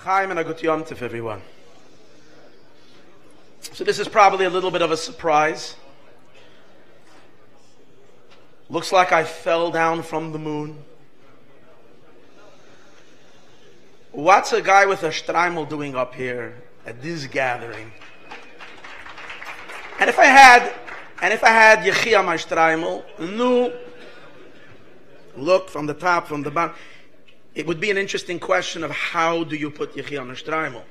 Chaim and a good Yom Tov, everyone. So this is probably a little bit of a surprise. Looks like I fell down from the moon. What's a guy with a shtreimel doing up here at this gathering? And if I had Yechia my shtreimel, look from the top, from the bottom, it would be an interesting question of how do you put Yechia on a shtreimel?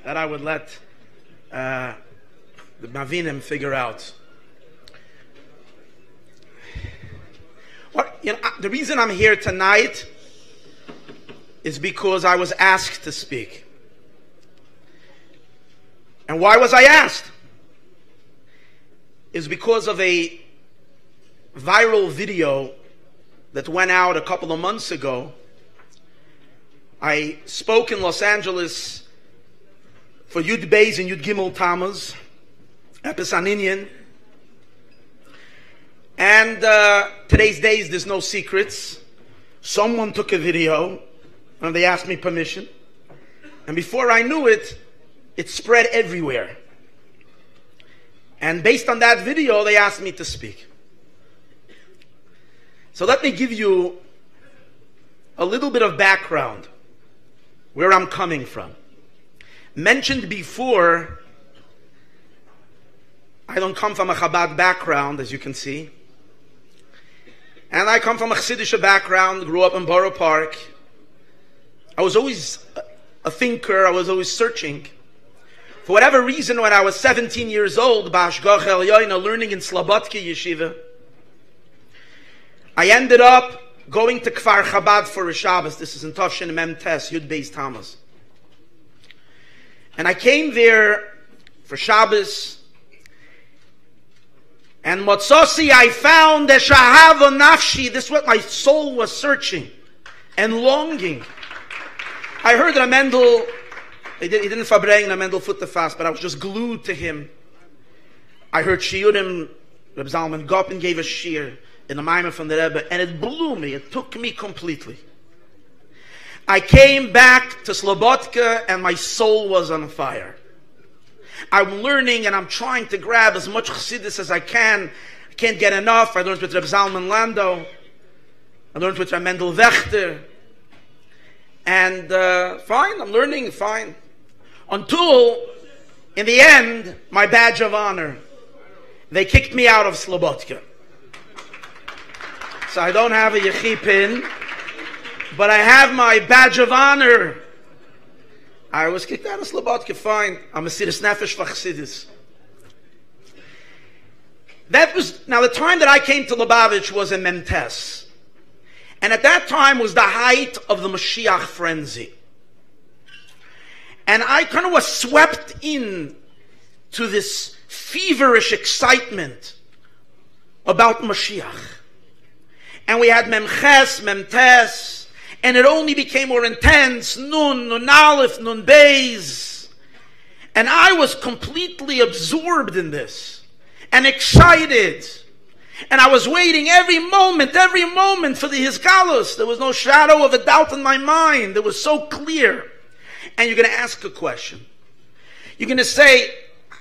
That I would let the Mavinim figure out. The reason I'm here tonight is because I was asked to speak. And why was I asked? Is because of a viral video that went out a couple of months ago. I spoke in Los Angeles for Yud Beis and Yud Gimel Tammuz, Epis Aninyan. And today's days, there's no secrets. Someone took a video and they asked me permission. And before I knew it, it spread everywhere. And based on that video, they asked me to speak. So let me give you a little bit of background, where I'm coming from. Mentioned before, I don't come from a Chabad background, as you can see. And I come from a Chassidish background, grew up in Borough Park. I was always a thinker, I was always searching. For whatever reason, when I was 17 years old, B'Hashgach Elyono, learning in Slobodka Yeshiva, I ended up going to Kfar Chabad for a Shabbos. This is in Tavshin Mem Tes, Yud Beis Tammuz. And I came there for Shabbos, and Motzossi, I found that Shahava Nafshi, this is what my soul was searching and longing. I heard that Mendel, he didn't fabrein, Mendel foot the fast, but I was just glued to him. I heard Shiurim, Reb Zalman Gopin gave a shir in the Maimon from the Rebbe, and it blew me, it took me completely. I came back to Slobodka and my soul was on fire. I'm learning and I'm trying to grab as much Chassidus as I can. I can't get enough. I learned with Reb Zalman Lando. I learned with Reb Mendel Wechter. And fine, I'm learning, fine. Until, in the end, my badge of honor. They kicked me out of Slobodka. So I don't have a Yechi pin, but I have my badge of honor. I was kicked out of Slobodka, fine. I'm a Sidus Nefesh for Chassidus. That was, now the time that I came to Lubavitch was in Mentes. And at that time was the height of the Mashiach frenzy. And I kind of was swept in to this feverish excitement about Mashiach. And we had Memches, Memtes, and it only became more intense, Nun, Nun Aleph, Nun Beis. And I was completely absorbed in this and excited. And I was waiting every moment for the Hizgalus. There was no shadow of a doubt in my mind. It was so clear. And you're going to ask a question. You're going to say,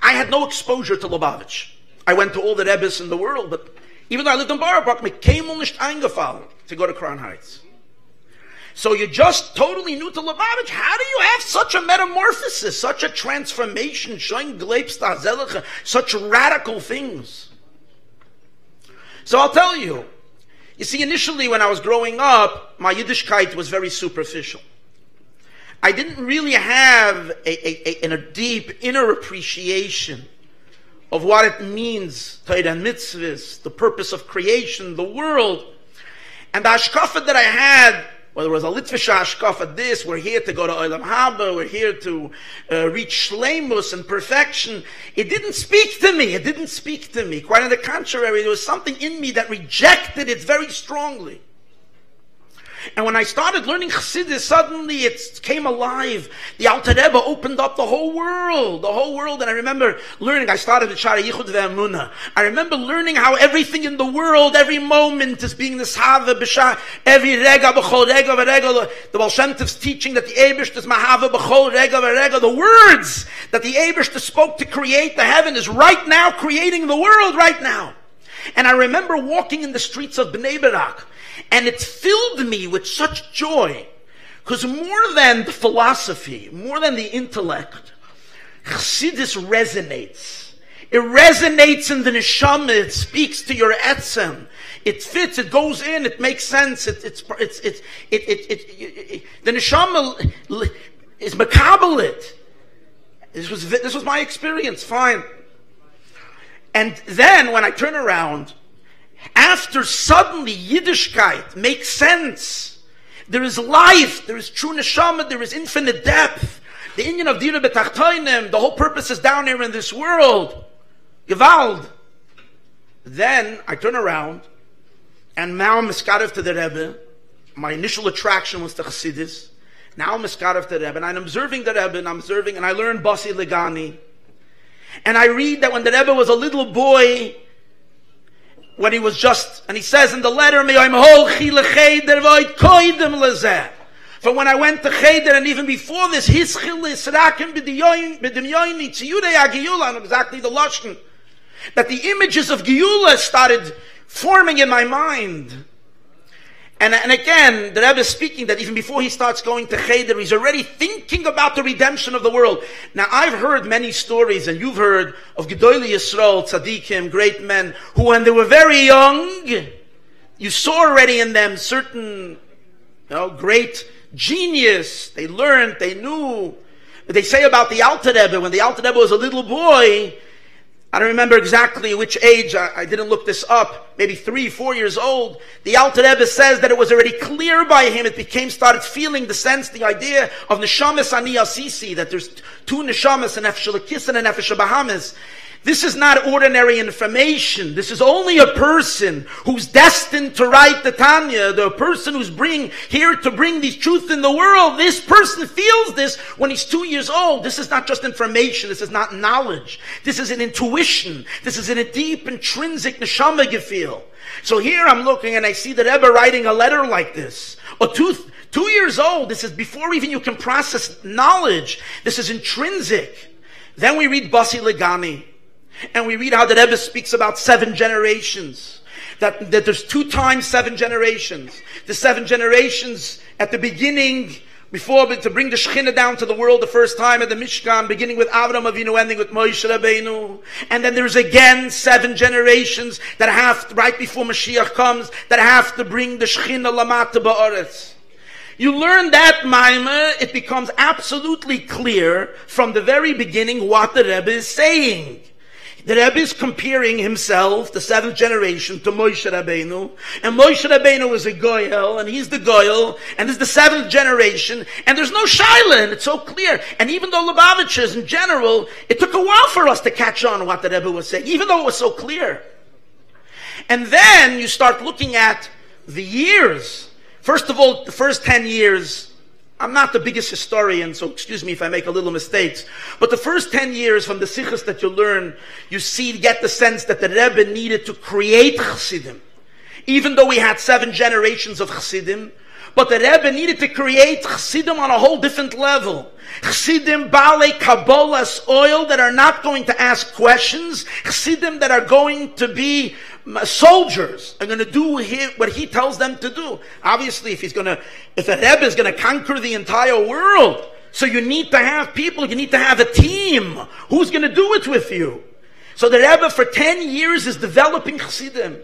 I had no exposure to Lubavitch. I went to all the Rebbes in the world, but even though I lived in Borough Park, mir keinmal nicht eingefallen to go to Crown Heights. So you're just totally new to Lubavitch. How do you have such a metamorphosis, such a transformation, showing Gleibstad, such radical things? So I'll tell you. You see, initially when I was growing up, my Yiddishkeit was very superficial. I didn't really have a deep inner appreciation of what it means, Torah and mitzvahs, the purpose of creation, the world. And the hashkafa that I had, whether it was a Litvish hashkafa, this, we're here to go to Olam Haba, we're here to reach shleimus and perfection, it didn't speak to me. It didn't speak to me. Quite on the contrary, there was something in me that rejected it very strongly. And when I started learning Chassidus, suddenly it came alive. The Alter Rebbe opened up the whole world. And I remember learning, I started with Shara Yichud Ve'emunah. I remember learning how everything in the world, every moment is being nishava b'shah, every rega b'chol rega v'rega. The Baal Shem Tov's teaching that the Eibishter is mahava b'chol rega v'rega. The words that the Eibishter spoke to create the heaven is right now creating the world right now. And I remember walking in the streets of Bnei Brak, and it filled me with such joy, because more than the philosophy, more than the intellect, Chassidus resonates. It resonates in the neshama. It speaks to your etzem. It fits. It goes in. It makes sense. The neshama is makabelit. This was my experience. Fine. And then when I turn around, after suddenly Yiddishkeit makes sense, there is life, there is true neshama, there is infinite depth. The inyan of Dira B'Tachtoinim, the whole purpose is down here in this world. Gewald. Then I turn around, and now I'm miskarev to the Rebbe. My initial attraction was to Chassidus. Now I'm miskarev to the Rebbe, and I'm observing the Rebbe, and I learn Basi Legani. And I read that when the Rebbe was a little boy, when he was just, and he says in the letter, for when I went to Cheder, and even before this, exactly the Lashon, that the images of Geula started forming in my mind. And again, the Rebbe is speaking that even before he starts going to Cheder, he's already thinking about the redemption of the world. Now, I've heard many stories, and you've heard of Gedolei Yisrael, Tzaddikim, great men, who when they were very young, you saw already in them certain, great genius. They learned, they knew. They say about the Alter Rebbe, when the Alter Rebbe was a little boy, I don't remember exactly which age, I didn't look this up, maybe 3, 4 years old. The Alter Rebbe says that it was already clear by him, started feeling the sense, the idea of Neshamas Ani Asisi, that there's 2 Neshamas, a Nefesh Elokis and a Nefesh Bahamas. This is not ordinary information. This is only a person who's destined to write the Tanya, the person who's here to bring these truths in the world. This person feels this when he's 2 years old. This is not just information. This is not knowledge. This is an intuition. This is in a deep, intrinsic neshama gefühl. So here I'm looking and I see the Rebbe writing a letter like this. Or 2 years old. This is before even you can process knowledge. This is intrinsic. Then we read Basi Legani. And we read how the Rebbe speaks about 7 generations. That there's 2 times 7 generations. The 7 generations at the beginning, to bring the Shekhinah down to the world the first time at the Mishkan, beginning with Avram Avinu, ending with Moshe Rabbeinu. And then there's again 7 generations that right before Mashiach comes, that have to bring the Shekhinah Lamata Ba'aretz. You learn that Maimah, it becomes absolutely clear from the very beginning what the Rebbe is saying. The Rebbe is comparing himself, the 7th generation, to Moshe Rabbeinu. And Moshe Rabbeinu is a Goyel, and he's the Goyel, and this is the 7th generation, and there's no Shaila, and it's so clear. And even though Lubavitchers in general, it took a while for us to catch on what the Rebbe was saying, even though it was so clear. And then you start looking at the years. First of all, the first 10 years, I'm not the biggest historian, so excuse me if I make a little mistakes. But the first 10 years from the Sichos that you learn, you get the sense that the Rebbe needed to create Chassidim. Even though we had 7 generations of Chassidim, but the Rebbe needed to create Chassidim on a whole different level. Chassidim Baalei Kabbalas oil that are not going to ask questions. Chassidim that are going to be soldiers, are going to do what he tells them to do. Obviously, if the Rebbe is going to conquer the entire world, so you need to have people, you need to have a team. Who's going to do it with you? So the Rebbe for 10 years is developing Chassidim.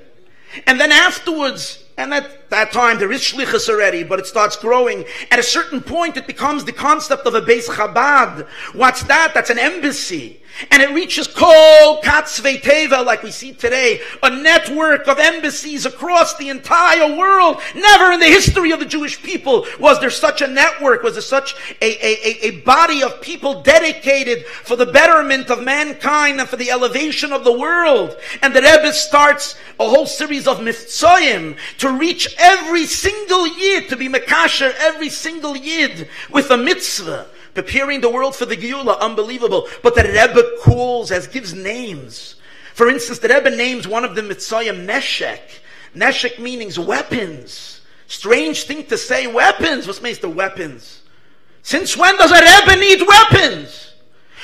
And then afterwards, and at that time there is shlichus already, but it starts growing. At a certain point it becomes the concept of a Beis Chabad. What's that? That's an embassy. And it reaches Kol Katzvei Teva, like we see today, a network of embassies across the entire world. Never in the history of the Jewish people was there such a network, was there such a body of people dedicated for the betterment of mankind and for the elevation of the world. And the Rebbe starts a whole series of mitzvahim to reach every single yid, to be mekasher every single yid with a mitzvah, preparing the world for the Geula, unbelievable. But the Rebbe calls, gives names. For instance, the Rebbe names one of the Mitzayim Neshek. Neshek means weapons. Strange thing to say, weapons. What means the weapons? Since when does a Rebbe need weapons?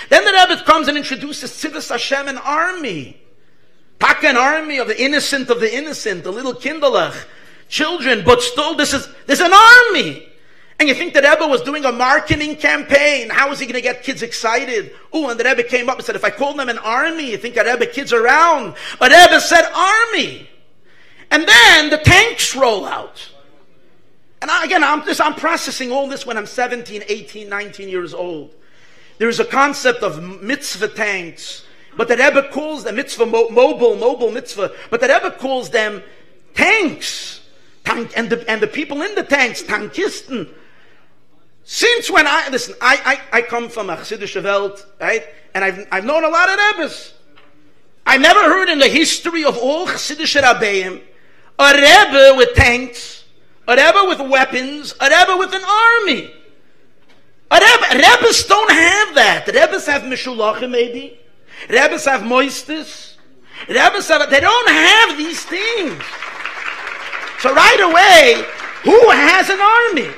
Then the Rebbe comes and introduces Tzivus Hashem, an army. Taka, an army of the innocent, the little kinderlach, children, but still there's an army. And you think the Rebbe was doing a marketing campaign. How is he going to get kids excited? Oh, and the Rebbe came up and said, if I call them an army, you think a Rebbe kids around? But Rebbe said army. And then the tanks roll out. And I'm processing all this when I'm 17, 18, 19 years old. There is a concept of mitzvah tanks, but the Rebbe calls them mitzvah, mobile mitzvah, but the Rebbe calls them tanks. And the people in the tanks, tankisten. Since when I come from a Chassidische Welt, right? And I've known a lot of Rebbes. I never heard in the history of all Chassidische Rabbeim a Rebbe with tanks, a Rebbe with weapons, a Rebbe with an army. Rebbes don't have that. Rebbes have Mishulachim maybe. Rebbes have Moistus. They don't have these things. So right away, who has an army?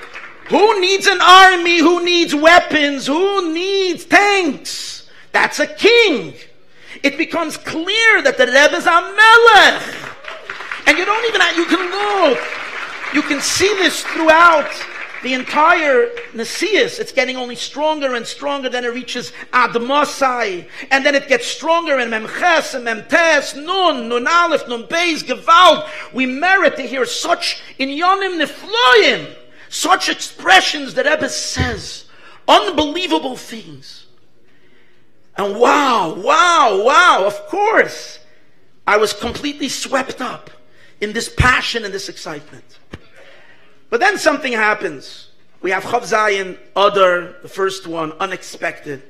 Who needs an army? Who needs weapons? Who needs tanks? That's a king. It becomes clear that the Rebbe is a melech. And you can look. You can see this throughout the entire Nesius. It's getting only stronger and stronger. Then it reaches Ad Mosai. And then it gets stronger in Memches and Memtes, Nun Aleph, Nun Beis, Gewalt. We merit to hear such in Yonim Nefloyim, such expressions that Rebbe says. Unbelievable things. And wow, of course, I was completely swept up in this passion and this excitement. But then something happens. We have Chav Zayin Adar, the first one, unexpected.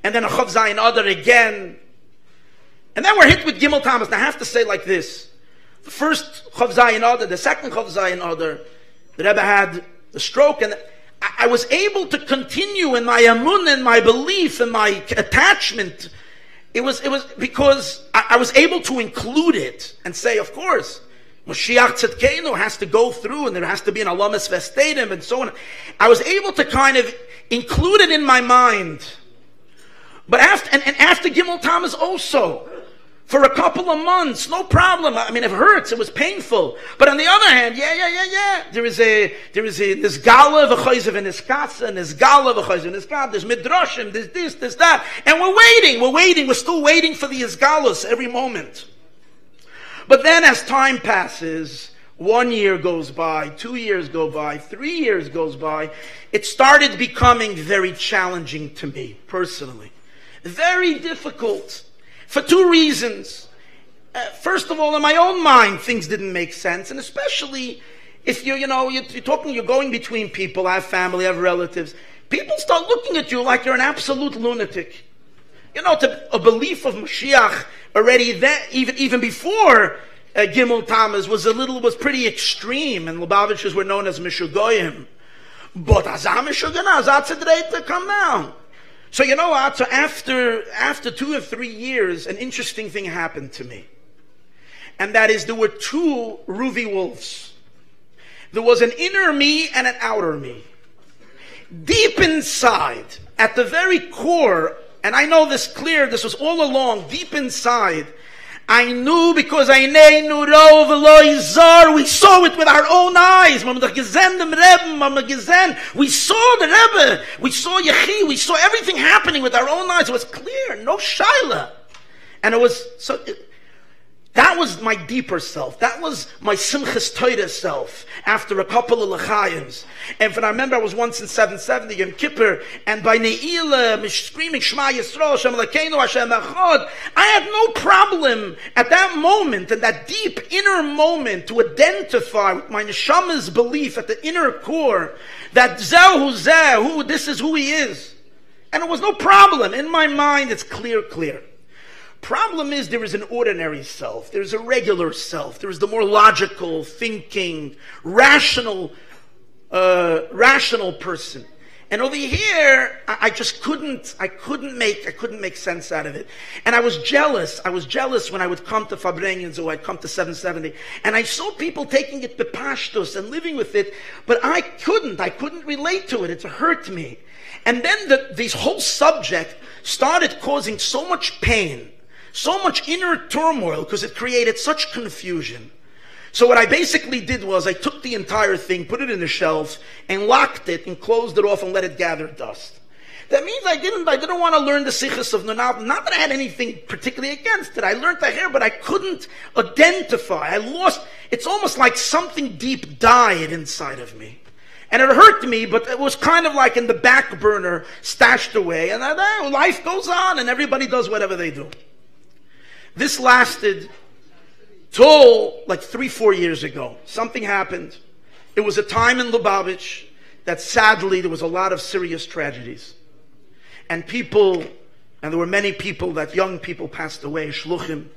And then a Chav Zayin Adar again. And then we're hit with Gimel Tammuz. Now I have to say like this. The first Chav Zayin Adar, the second Chav Zayin Adar, the Rebbe had the stroke, and I was able to continue in my amun and my belief and my attachment. It was because I was able to include it and say, of course, Moshiach Tzedkeinu has to go through, and there has to be an alamas vestadim and so on. I was able to kind of include it in my mind. But after Gimel Tammuz also, for a couple of months, no problem. I mean, it hurts. It was painful. But on the other hand, there is this gala v'chayzev and iskasa, and this gala v'chayzev and iskasa. There's midrashim. There's this, there's that, and we're waiting. We're still waiting for the isgalos every moment. But then, as time passes, 1 year goes by, 2 years go by, 3 years goes by. It started becoming very challenging to me personally, very difficult. For two reasons. First of all, in my own mind, things didn't make sense. And especially if you're going between people, I have family, I have relatives. People start looking at you like you're an absolute lunatic. A belief of Mashiach already then, even before Gimel Tammuz was pretty extreme, and Lubavitchers were known as Mishugoyim. But Azam Mishugana, Azatzedreit, come now. So you know what? So after 2 or 3 years, an interesting thing happened to me. And that is, there were two Ruvi wolves. There was an inner me and an outer me. Deep inside, at the very core, and I know this clear, this was all along, deep inside, I knew, because we saw it with our own eyes. We saw the Rebbe, we saw Yechi, we saw everything happening with our own eyes. It was clear, no shaila. And it was so. That was my deeper self. That was my Simchas Torah self after a couple of L'chaims. And I remember I was once in 770 Yom Kippur, and by Ne'ilah, screaming Shema Yisrael, Hashem Elokeinu, Hashem Echad. I had no problem at that moment, in that deep inner moment, to identify with my neshama's belief at the inner core that this is who he is. And it was no problem. In my mind, it's clear. Problem is, there is an ordinary self. There's a regular self. There is the more logical, thinking, rational person. And over here, I couldn't make sense out of it. And I was jealous. I was jealous when I would come to Fabrengens or I'd come to 770. And I saw people taking it bepashtos and living with it, but I couldn't relate to it. It hurt me. And then this whole subject started causing so much pain, so much inner turmoil, because it created such confusion. So what I basically did was I took the entire thing, put it in a shelf, and locked it and closed it off and let it gather dust. That means I didn't want to learn the sichos of Nunav. Not that I had anything particularly against it. I learned the hair, but I couldn't identify. It's almost like something deep died inside of me. And it hurt me, but it was kind of like in the back burner, stashed away. And life goes on, and everybody does whatever they do. This lasted till like 3-4 years ago. Something happened. It was a time in Lubavitch that sadly there was a lot of serious tragedies. And there were many people, that young people passed away, shluchim.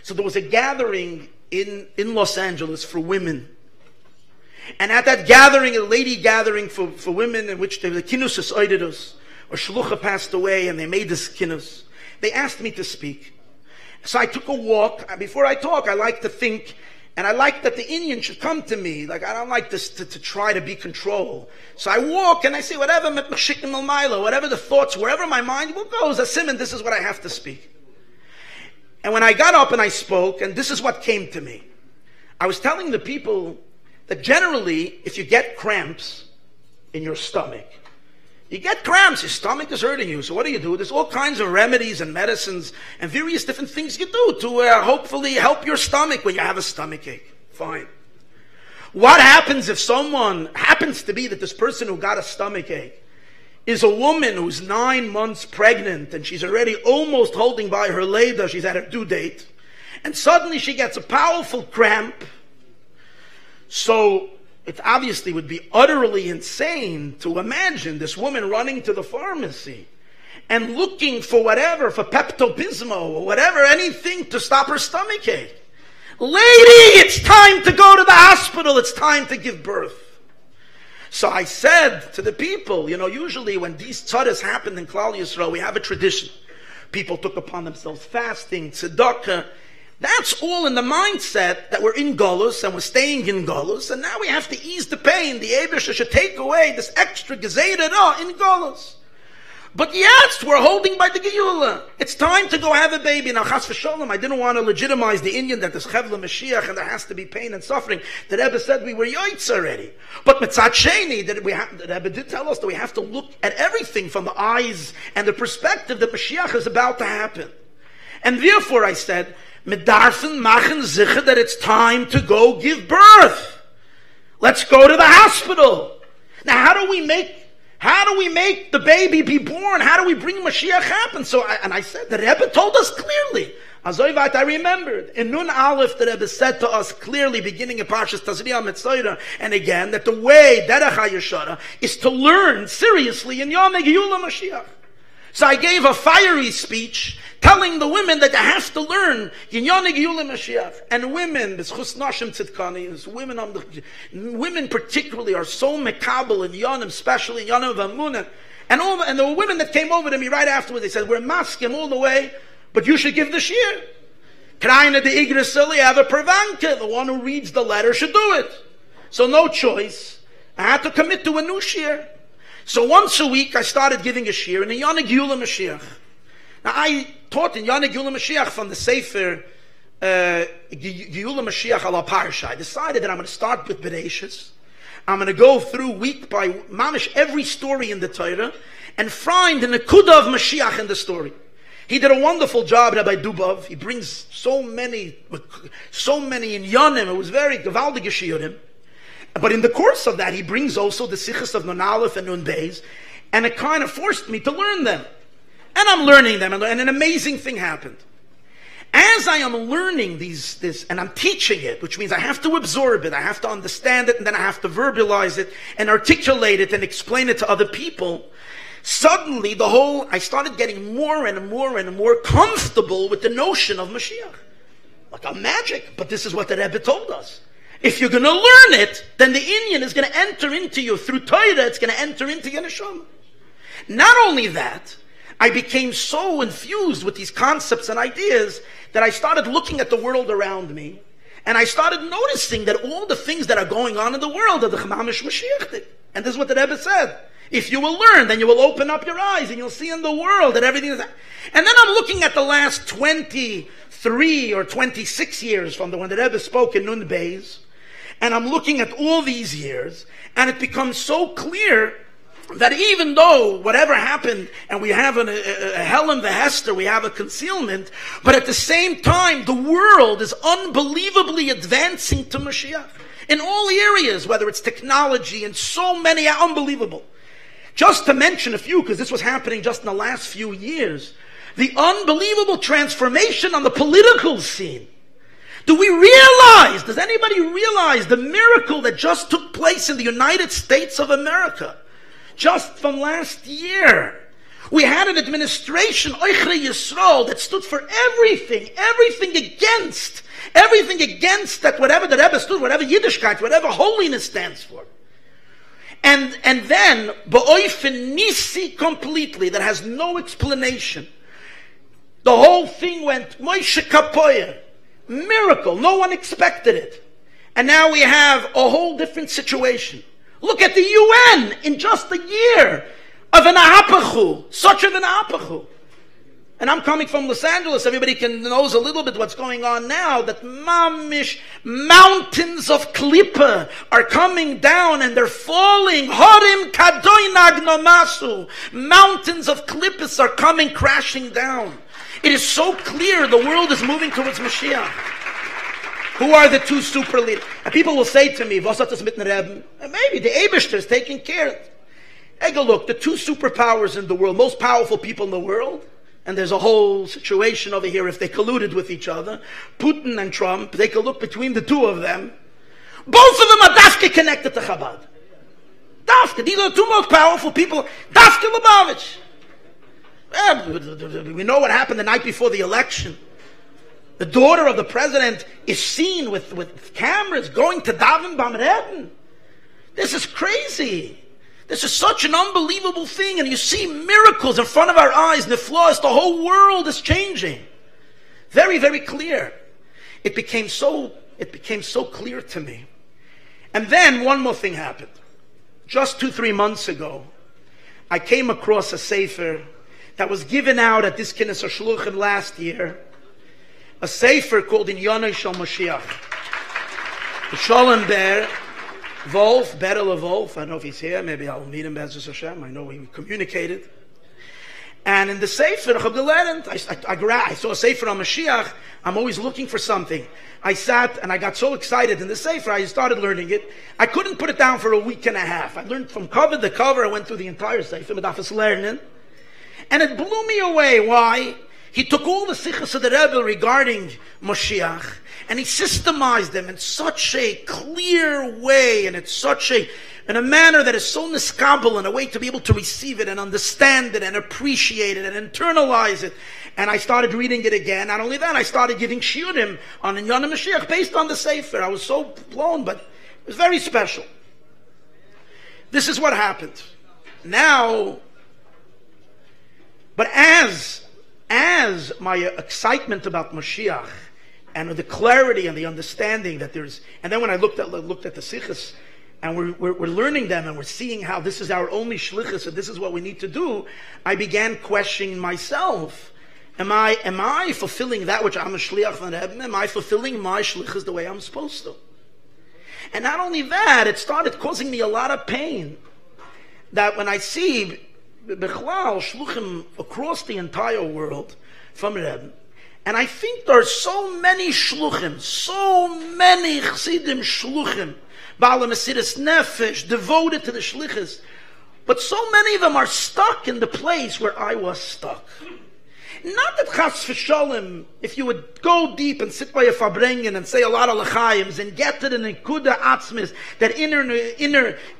So there was a gathering in Los Angeles for women. And at that gathering, a lady gathering for women, in which there was a kinus oididus, or shlucha passed away and they made this kinus. They asked me to speak. So I took a walk. Before I talk, I like to think, and I like that the Indian should come to me. Like, I don't like this to try to be control. So I walk and I say, whatever the thoughts, wherever my mind will go, as a simon, this is what I have to speak. And when I got up and I spoke, and this is what came to me. I was telling the people that generally, if you get cramps in your stomach, you get cramps, your stomach is hurting you. So what do? There's all kinds of remedies and medicines and various different things you do to hopefully help your stomach when you have a stomach ache. Fine. What happens if someone happens to be that this person who got a stomach ache is a woman who's 9 months pregnant and she's already almost holding by her leda, she's at her due date, and suddenly she gets a powerful cramp? So it obviously would be utterly insane to imagine this woman running to the pharmacy and looking for Pepto-Bismol or whatever, anything to stop her stomach ache. Lady, it's time to go to the hospital. It's time to give birth. So I said to the people, usually when these tzaras happened in Klal Yisrael, we have a tradition. People took upon themselves fasting, tzedakah. That's all in the mindset that we're in Golus and we're staying in Golus, and now we have to ease the pain. The Eibusha should take away this extra gezeda in Golus. But yes, we're holding by the Geula. It's time to go have a baby. Now, chas v'sholom, I didn't want to legitimize the Indian that there's Chevla Mashiach and there has to be pain and suffering. The Rebbe said we were yoitz already. But mitzat sheni, the Rebbe did tell us that we have to look at everything from the eyes and the perspective that Mashiach is about to happen. And therefore I said, Medarfen machen sicher that it's time to go give birth. Let's go to the hospital. Now, how do we make the baby be born? How do we bring Mashiach happen? So, I said, the Rebbe told us clearly. Azoivat, I remembered. In Nun Aleph, the Rebbe said to us clearly, beginning in Parshas Tazriah Metzora, and again, that the way, Derech HaYeshara, is to learn seriously in Yom Geula Mashiach. So I gave a fiery speech telling the women that they have to learn Yinyane Geula Mashiach. And women, b'schus nashim tzidkani, women particularly are so mekabel in Yonim, especially in Yonim Vamunah. And there were women that came over to me right afterwards. They said, we're masking all the way, but you should give the shir. Kraina de Igresili have a pervanke. The one who reads the letter should do it. So no choice. I had to commit to a new shir. So once a week I started giving a shir in the Yana Geula Mashiach. Now I taught in Yana Geula Mashiach from the Sefer Geula Mashiach ala Parsha. I decided that I'm going to start with Bereshis. I'm going to go through week by mamish every story in the Torah and find the Nekuda of Mashiach in the story. He did a wonderful job, Rabbi Dubov. He brings so many in Yonim. It was very gewaldige shiurim. But in the course of that, he brings also the sichos of Nun Aleph and Nun Beis, and it kind of forced me to learn them. And I'm learning them, and an amazing thing happened. As I am learning this, and I'm teaching it, which means I have to absorb it, I have to understand it, and then I have to verbalize it, and articulate it, and explain it to other people, suddenly I started getting more and more and more comfortable with the notion of Mashiach. Like a magic, but this is what the Rebbe told us. If you're going to learn it, then the Inyan is going to enter into you. Through Torah, it's going to enter into your neshama. Not only that, I became so infused with these concepts and ideas that I started looking at the world around me, and I started noticing that all the things that are going on in the world are the Chamamish Mashiach. And this is what the Rebbe said. If you will learn, then you will open up your eyes and you'll see in the world that everything is... And then I'm looking at the last 23 or 26 years from when the Rebbe spoke in Nun Beis, and I'm looking at all these years, and it becomes so clear that even though whatever happened, and we have a Helen Hester, we have a concealment, but at the same time, the world is unbelievably advancing to Mashiach. In all areas, whether it's technology and so many, unbelievable. Just to mention a few, because this was happening just in the last few years, the unbelievable transformation on the political scene. Does anybody realize the miracle that just took place in the United States of America? Just from last year, we had an administration, Oichrei Yisrael, that stood for everything against that, whatever the Rebbe stood, whatever Yiddishkeit, whatever holiness stands for. And then, B'oifen Nisi completely, that has no explanation. The whole thing went, Moshe Kapoyer, miracle, no one expected it. And now we have a whole different situation. Look at the UN in just a year of an ahapachu, such of an ahapachu. And I'm coming from Los Angeles. Everybody knows a little bit what's going on now. That mamish mountains of klippa are coming down and they're falling. Horim kadoinag nomasu. Mountains of klippas are coming crashing down. It is so clear the world is moving towards Mashiach. Who are the two super leaders? And people will say to me, was hat das mit den Rebben? Maybe the Eibishter is taking care. Take a look, the two superpowers in the world, most powerful people in the world, and there's a whole situation over here if they colluded with each other, Putin and Trump, take a look between the two of them. Both of them are dafke connected to Chabad. Dafke, these are the two most powerful people. Dafke Lubavitch. We know what happened the night before the election. The daughter of the president is seen with cameras going to Davin Bamreden. This is crazy. This is such an unbelievable thing, and you see miracles in front of our eyes. Niflos, the whole world is changing. Very, very clear. It became so clear to me. And then one more thing happened. Just 2-3 months ago, I came across a sefer that was given out at this Kinnis HaShluchim last year. A sefer called In Yonai Shal Mashiach. Shalom Ber, Wulf, Berel Wulf, I don't know if he's here, maybe I'll meet him, Be'ezus Hashem, I know we communicated. And in the sefer, I saw a sefer on Mashiach, I'm always looking for something. I sat and I got so excited in the sefer, I started learning it. I couldn't put it down for a week and a half. I learned from cover to cover, I went through the entire sefer, Medafis Lernen. And it blew me away. Why? He took all the sichos of the Rebbe regarding Moshiach, and he systemized them in such a clear way, and in a manner that is so niskabel, in a way to be able to receive it and understand it and appreciate it and internalize it. And I started reading it again. Not only that, I started giving shiurim on Inyan Mashiach based on the Sefer. I was so blown, but it was very special. This is what happened. Now, but as my excitement about Mashiach and the clarity and the understanding that there's, and then when I looked at the sichos, and we're learning them, and we're seeing how this is our only shlichus, and this is what we need to do, I began questioning myself. Am I fulfilling that which I'm a shliach from Rebbe? Am I fulfilling my shlichus the way I'm supposed to? And not only that, it started causing me a lot of pain. That when I see Bechlal shluchim across the entire world from Rebbe, and I think there are so many shluchim, so many chassidim shluchim, Ba'al Mesiras Nefesh, devoted to the shlichus, but so many of them are stuck in the place where I was stuck. Not that chas v'sholem, if you would go deep and sit by a farbrengen and say a lot of l'chaims and get to the nekuda atzmis, that inner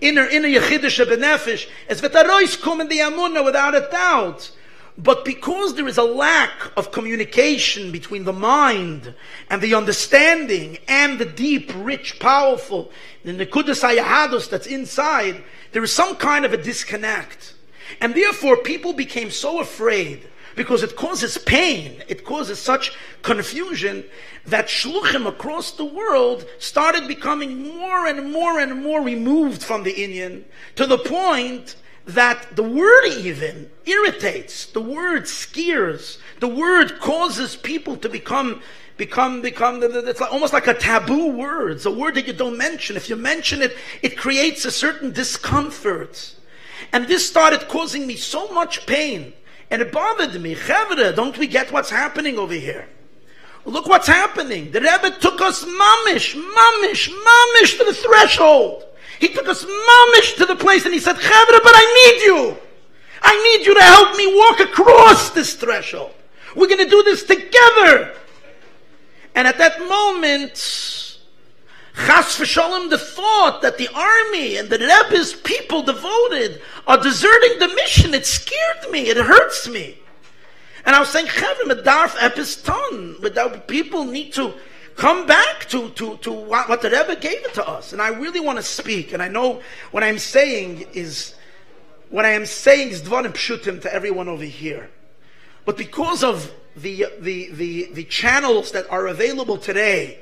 yechidische benefesh, es wird arois come in the amunah without a doubt. But because there is a lack of communication between the mind and the understanding and the deep, rich, powerful, the nekudas hayahadus that's inside, there is some kind of a disconnect. And therefore people became so afraid, because it causes pain, it causes such confusion, that shluchim across the world started becoming more and more and more removed from the Inyan, to the point that the word even irritates, the word scares, the word causes people to become it's almost like a taboo word. It's a word that you don't mention. If you mention it, it creates a certain discomfort. And this started causing me so much pain. And it bothered me. Chevra, don't we get what's happening over here? Look what's happening. The Rebbe took us mamish to the threshold. He took us mamish to the place and he said, Chevra, but I need you. I need you to help me walk across this threshold. We're going to do this together. And at that moment, chas v'sholem, the thought that the army and the Rebbe's people devoted are deserting the mission, it scared me, it hurts me. And I was saying, Chevra, medarf epis ton. People need to come back to what the Rebbe gave it to us. And I really want to speak, and I know what I'm saying is dvarim pshutim to everyone over here. But because of the channels that are available today,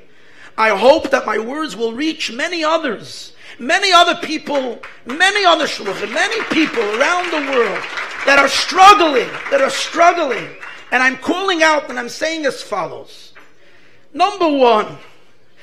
I hope that my words will reach many others, many other people, many other shluchim, many people around the world that are struggling. And I'm calling out and I'm saying as follows. Number one,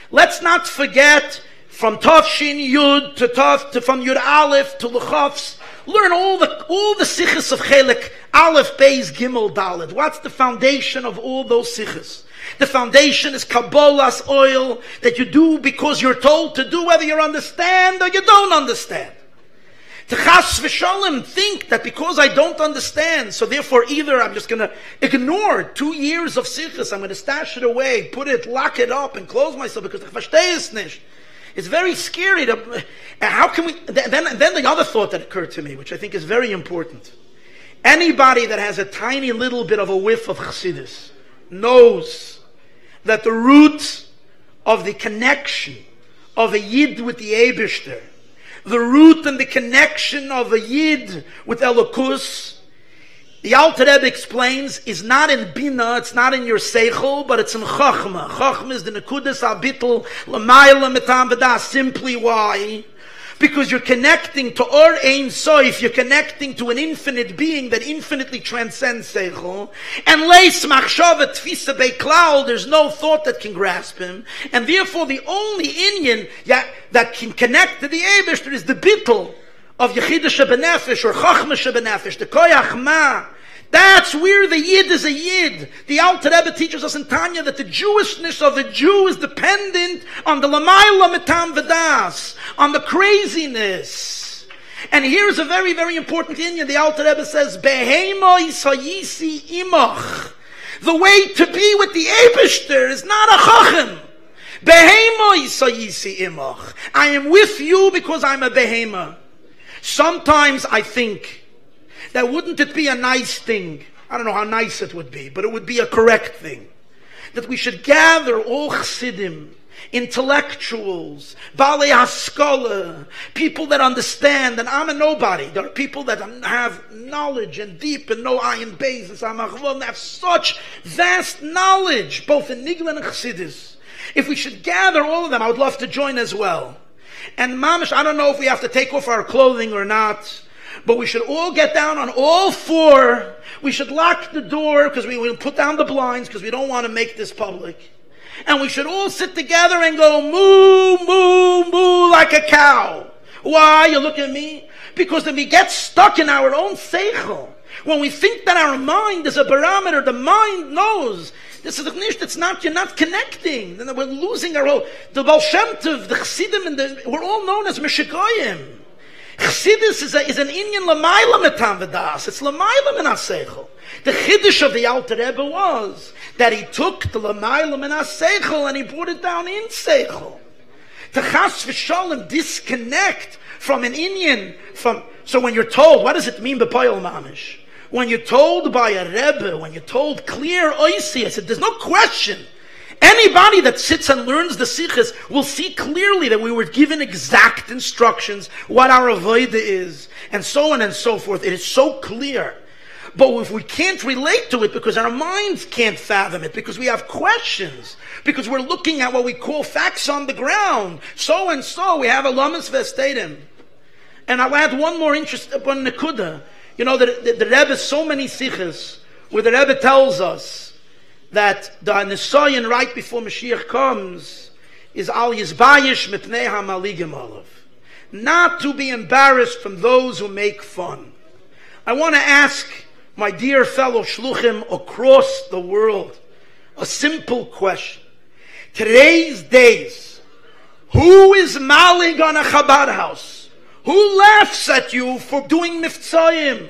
let's not forget from Tov Shin Yud to from Yud Aleph to Luchavs, learn all the sichos of Chelek Aleph, Beis, Gimel, Dalet. What's the foundation of all those sichos? The foundation is Kabbalah's oil that you do because you're told to do, whether you understand or you don't understand. To chas v'sholem, think that because I don't understand, so therefore either I'm just going to ignore 2 years of sichos, I'm going to stash it away, put it, lock it up, and close myself because ich verstehe es nicht. It's very scary. How can we? Then the other thought that occurred to me, which I think is very important. Anybody that has a tiny little bit of a whiff of Chassidus knows that the root of the connection of a Yid with the Eibishter, the root and the connection of a Yid with Elokus, the Alter Rebbe explains, is not in Bina, it's not in your Seichel, but it's in Chachma. Chachma is the Nekudas Abitul L'mayla Mitam V'das. Simply why? Because you're connecting to Or Ein Soif, you're connecting to an infinite being that infinitely transcends Seichel. And Leis Machshava Tfisa Beiklal, there's no thought that can grasp him. And therefore the only Inyan that can connect to the Eibishter is the Bittul of Yechidische Benefesh or Chachmashe Benefesh, the Koyach Ma. That's where the Yid is a Yid. The Alter Rebbe teaches us in Tanya that the Jewishness of the Jew is dependent on the Lamayla Mitam V'das, on the craziness. And here's a very, very important Inyan. The Alter Rebbe says, Behema Yisayisi Imach. The way to be with the Eibishter is not a Chacham. Behema Yisayisi Imach. I am with you because I'm a Behema. Sometimes I think that wouldn't it be a nice thing? I don't know how nice it would be, but it would be a correct thing. That we should gather all chassidim, intellectuals, balei haskalah, people that understand, and I'm a nobody. There are people that have knowledge and deep and know ayin beis and samachvon, and have such vast knowledge, both in Nigla and Chassidus. If we should gather all of them, I would love to join as well. And mamish, I don't know if we have to take off our clothing or not, but we should all get down on all four. We should lock the door because we will put down the blinds because we don't want to make this public. And we should all sit together and go moo, moo, moo like a cow. Why? You look at me? Because then we get stuck in our own seichel. When we think that our mind is a barometer, the mind knows this is nicht. It's not. You're not connecting. Then we're losing our whole. The Baal Shem Tov, the Chassidim, we're all known as Meshigoyim. Chassidus is an inyan l'mayla metam v'das. It's l'mayla min ha-seichel. The chiddush of the Alter Rebbe was that he took the l'mayla min ha-seichel and he brought it down in seichel. To chas v'sholem disconnect from an inyan, so when you're told, what does it mean b'poyel mamish? When you're told by a Rebbe, when you're told clear oisius, there's no question. Anybody that sits and learns the Sichos will see clearly that we were given exact instructions, what our avodah is, and so on and so forth. It is so clear. But if we can't relate to it because our minds can't fathom it, because we have questions, because we're looking at what we call facts on the ground, so and so, we have a lamas vestadim. And I'll add one more interest upon Nekuda. You know, the Rebbe has so many Sichos where the Rebbe tells us that the Nisayan right before Mashiach comes is al yizbayish mipnei ha'maligim olav, not to be embarrassed from those who make fun. I want to ask my dear fellow shluchim across the world a simple question. Today's days, who is malig on a Chabad house? Who laughs at you for doing miftzayim?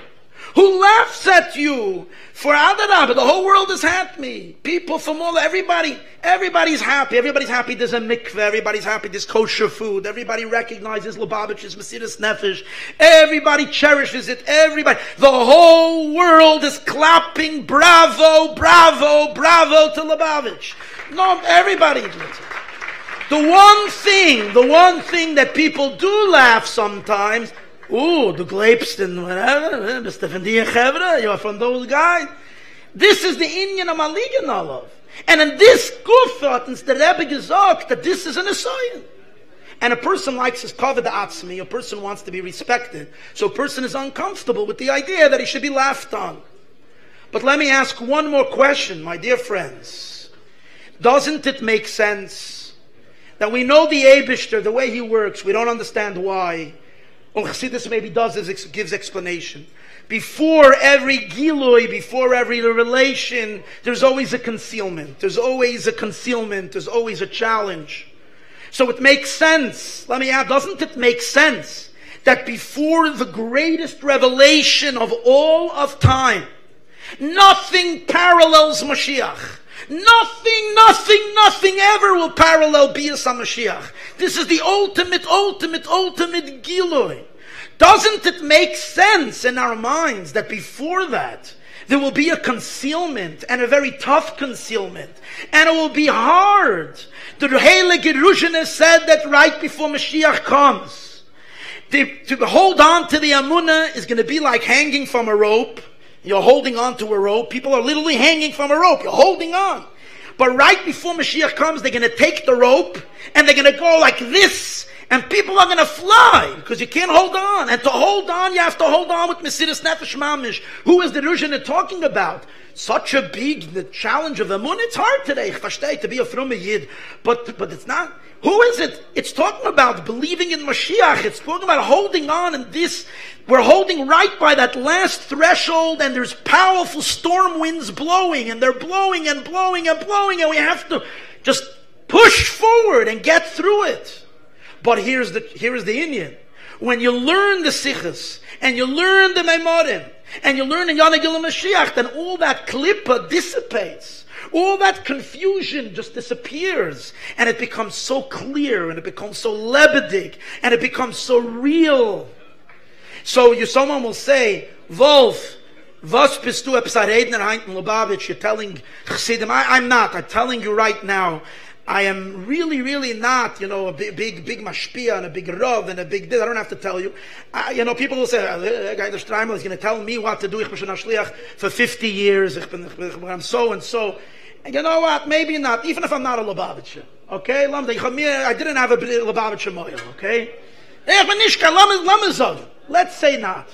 Who laughs at you for Adarabah? The whole world is happy. People from all, everybody's happy. Everybody's happy there's a mikveh. Everybody's happy there's kosher food. Everybody recognizes Lubavitch's Mesiras Nefesh. Everybody cherishes it. Everybody. The whole world is clapping bravo, bravo, bravo to Lubavitch. No, everybody does it. The one thing that people do laugh sometimes, ooh, the Gleipsten, whatever, Mr. Vendia Chevra, you're from those guys. This is the Inyan of Maligan Olav. And in this Gufat, the Rebbe gesagt that this is an Asayan. And a person likes his kavod atzmi, a person wants to be respected, so a person is uncomfortable with the idea that he should be laughed on. But let me ask one more question, my dear friends. Doesn't it make sense that we know the Eibishter, the way he works, we don't understand why? Chassidus maybe gives explanation. Before every gilui, before every relation, there's always a concealment. There's always a concealment. There's always a challenge. So it makes sense. Let me add, doesn't it make sense that before the greatest revelation of all of time, nothing parallels Mashiach. Nothing ever will parallel Bias HaMashiach. This is the ultimate Gilui. Doesn't it make sense in our minds that before that, there will be a concealment, and a very tough concealment, and it will be hard? The Heilige Ruzhiner said that right before Mashiach comes, to hold on to the Amunah is going to be like hanging from a rope. You're holding on to a rope. People are literally hanging from a rope. You're holding on. But right before Mashiach comes, they're going to take the rope and they're going to go like this, and people are going to fly because you can't hold on. And to hold on, you have to hold on with Mesiras Nefesh Mamish. Who is the Ruzhiner talking about? Such a big challenge of Amun. It's hard today, to be a fromme Yid. But it's not. Who is it? It's talking about believing in Mashiach. It's talking about holding on, and this, we're holding right by that last threshold, and there's powerful storm winds blowing, and they're blowing and blowing and blowing, and we have to just push forward and get through it. But here's the Indian. When you learn the Sichos, and you learn the Meimarim, and you learn in Yana Gil Mashiach, then all that klippa dissipates. All that confusion just disappears, and it becomes so clear, and it becomes so lebedig, and it becomes so real. So someone will say, Wulf, was bist du Redner Heinten Lubavitch? You're telling Chassidim. I'm not. I'm telling you right now, I am really not, a big mashpia and a big rav and a big this. I don't have to tell you. People will say, Guy the Streimer is going to tell me what to do. Ich bin schon a Shliach for 50 years. I'm so and so. And you know what? Maybe not. Even if I'm not a Lubavitcher. Okay? I didn't have a Lubavitcher moil. Okay? Let's say not.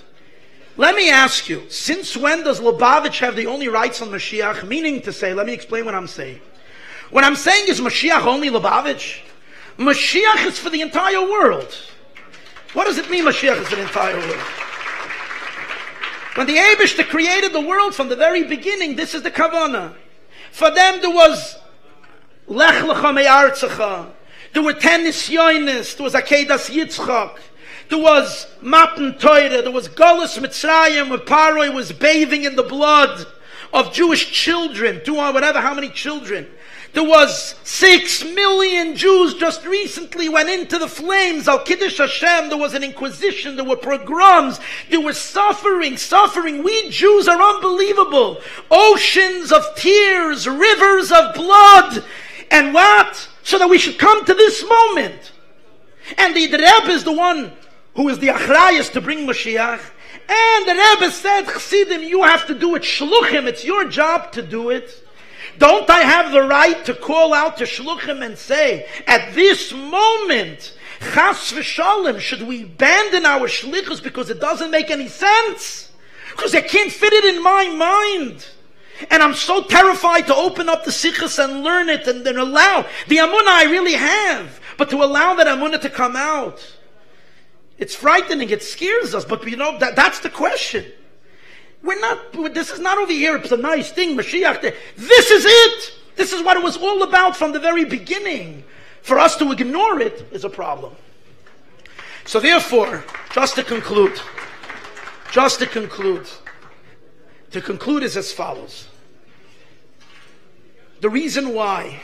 Let me ask you, since when does Lubavitch have the only rights on Mashiach? Meaning to say, let me explain what I'm saying. What I'm saying is Mashiach only Lubavitch? Mashiach is for the entire world. What does it mean Mashiach is for the entire world? When the Eibishter created the world from the very beginning, this is the Kavanah. For them there was Lech Lecha Me'artzecha. There were 10 Nisyonis. There was Akedas Yitzchak. There was Matan Torah. There was Galus Mitzrayim, where Paroi was bathing in the blood of Jewish children. How many children? There was 6 million Jews just recently went into the flames. Al Kiddush Hashem. There was an inquisition. There were pogroms. There was suffering. We Jews are unbelievable. Oceans of tears, rivers of blood. And what? So that we should come to this moment. And the Rebbe is the one who is the achrayus to bring Mashiach. And the Rebbe said, Chassidim, you have to do it. Shluchim, it's your job to do it. Don't I have the right to call out to Shluchim and say, at this moment, Chas v'shalom, should we abandon our shlichus because it doesn't make any sense? Because I can't fit it in my mind. And I'm so terrified to open up the sichus and learn it and then allow the amunah I really have, but to allow that amunah to come out. It's frightening, it scares us, but that's the question. This is not over here, it's a nice thing, Mashiach. This is it! This is what it was all about from the very beginning. For us to ignore it is a problem. So therefore, to conclude is as follows. The reason why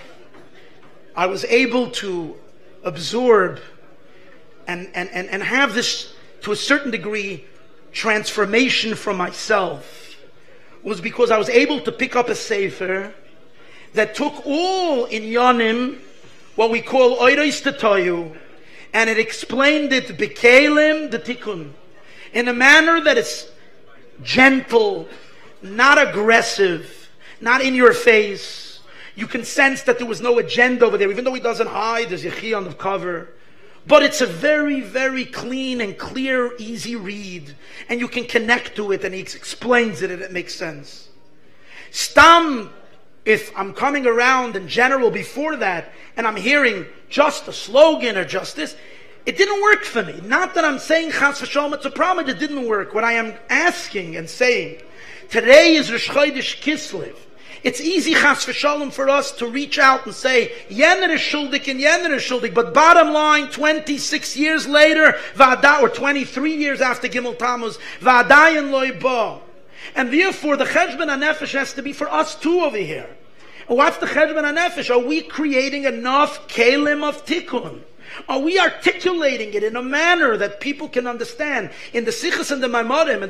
I was able to absorb and have this, to a certain degree, transformation for myself was because I was able to pick up a sefer that took all in Yonim, what we call Oiros Tetoyu, and it explained it B'Kelim the Tikkun, in a manner that is gentle, not aggressive, not in your face. You can sense that there was no agenda over there, even though he doesn't hide, there's Yechi on the cover. But it's a very, very clean and clear, easy read. And you can connect to it, and he explains it, and it makes sense. Stam, if I'm coming around in general before that, and I'm hearing just a slogan or just this, it didn't work for me. Not that I'm saying Chas v'shalom it's a problem, it didn't work. What I am asking and saying, today is Rosh Chodesh Kislev. It's easy, Chas v'shalom, for us to reach out and say, Yener is shuldik and Yener is shuldik. But bottom line, 26 years later, or 23 years after Gimel Tammuz, V'adayin lo yibah. And therefore, the Cheshbon HaNefesh has to be for us too over here. And what's the Cheshbon HaNefesh? Are we creating enough kelim of tikkun? Are we articulating it in a manner that people can understand? In the Sichos and the Maimarim,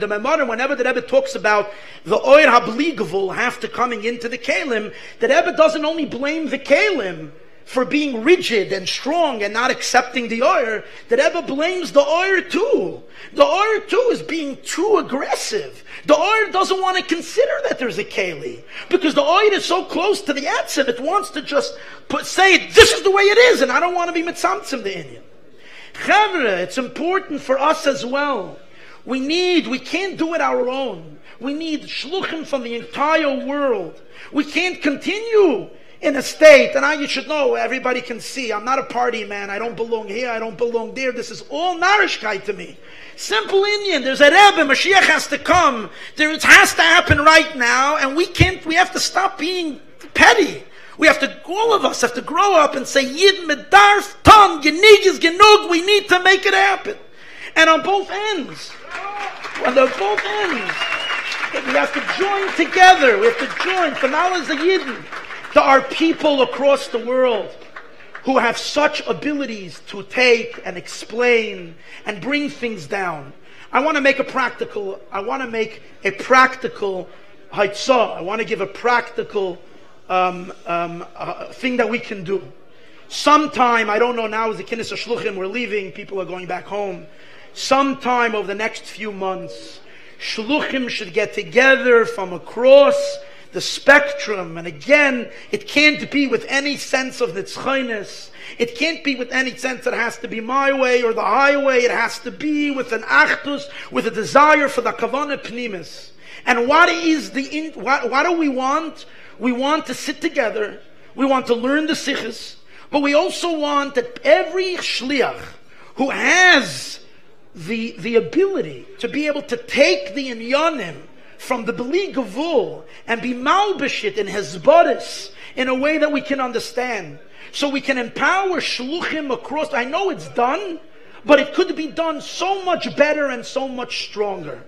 whenever the Rebbe talks about the Oir HaBligavul after coming into the Kelim, the Rebbe doesn't only blame the Kelim for being rigid and strong and not accepting the Oir. The Rebbe blames the Oir too. The Oir too is being too aggressive. The Oir doesn't want to consider that there's a Keli, because the Oir is so close to the Etzem, it wants to just say, this is the way it is, and I don't want to be mitzamtzim the Indian. Chavre, it's important for us as well. We can't do it our own. We need shluchim from the entire world. We can't continue in a state, and you should know, everybody can see, I'm not a party man, I don't belong here, I don't belong there, this is all narishkeit to me. Simple Indian, there's a Rebbe, Mashiach has to come, it has to happen right now, and we have to stop being petty. All of us have to grow up and say, Yid medarf ton, genig is genug, we need to make it happen. And on both ends, we have to join together, for now as the Yidden. There are people across the world who have such abilities to take and explain and bring things down. I want to make a practical haitzah. I want to give a practical thing that we can do. Sometime, I don't know now, as the Kinnis HaShluchim, we're leaving, people are going back home. Sometime over the next few months, Shluchim should get together from across the spectrum, and again, it can't be with any sense of nitzchaynis. It can't be with any sense that it has to be my way or the highway. It has to be with an achdus, with a desire for the kavanah pnimis. And what do we want? We want to sit together. We want to learn the sichos, but we also want that every shliach who has the ability to be able to take the inyanim from the B'li Gavul and be malbishit in hezboris in a way that we can understand, so we can empower shluchim across. I know it's done. but it could be done so much better and so much stronger.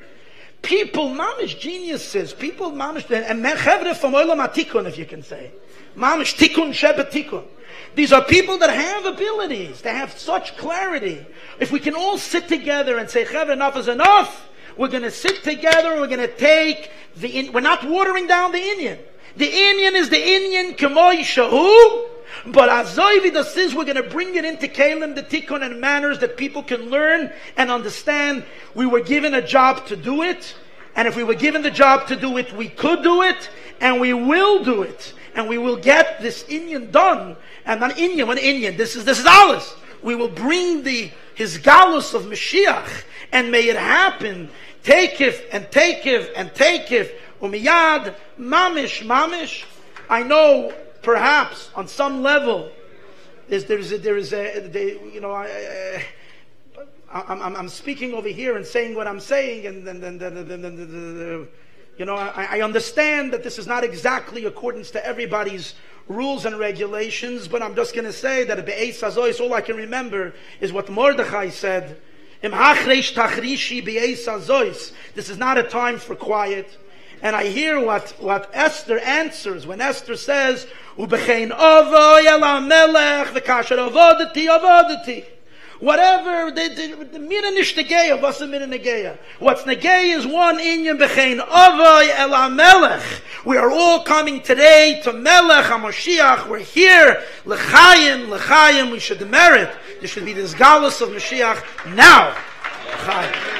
People, mamish geniuses, people, mamish, and mechevre from olam hatikun, if you can say. Mamish tikun shebe tikun. These are people that have abilities, they have such clarity. If we can all sit together and say, Chevre, enough is enough, we're going to sit together, we're going to take we're not watering down the Indian. The Indian is the Indian, k'moy shahu, but azoivi das is, we're going to bring it into Kalim, the Tikkun, and manners that people can learn and understand. We were given a job to do it, and if we were given the job to do it, we could do it, and we will do it, and we will get this Indian done. And not Indian, one Indian. This is alles. We will bring his galus of Mashiach, and may it happen. Takif and takif and takif. Umiyad, mamish. I know, perhaps on some level, I'm speaking over here and saying what I'm saying, and I understand that this is not exactly accordance to everybody's rules and regulations, but I'm just going to say that Be'ez Hazois, all I can remember is what Mordechai said. Im hachreish tachrishi Be'ez Hazois. This is not a time for quiet. And I hear what Esther answers when Esther says, Ubechein avoy el hamelech v'kasher avodati. Whatever, the mira nish negeya, what's the mira negeya? What's negeya is one inyan bechein avay el hamelech. We are all coming today to Melech HaMashiach. We're here, l'chaim, we should merit. There should be this galus of Mashiach now. L'chaim.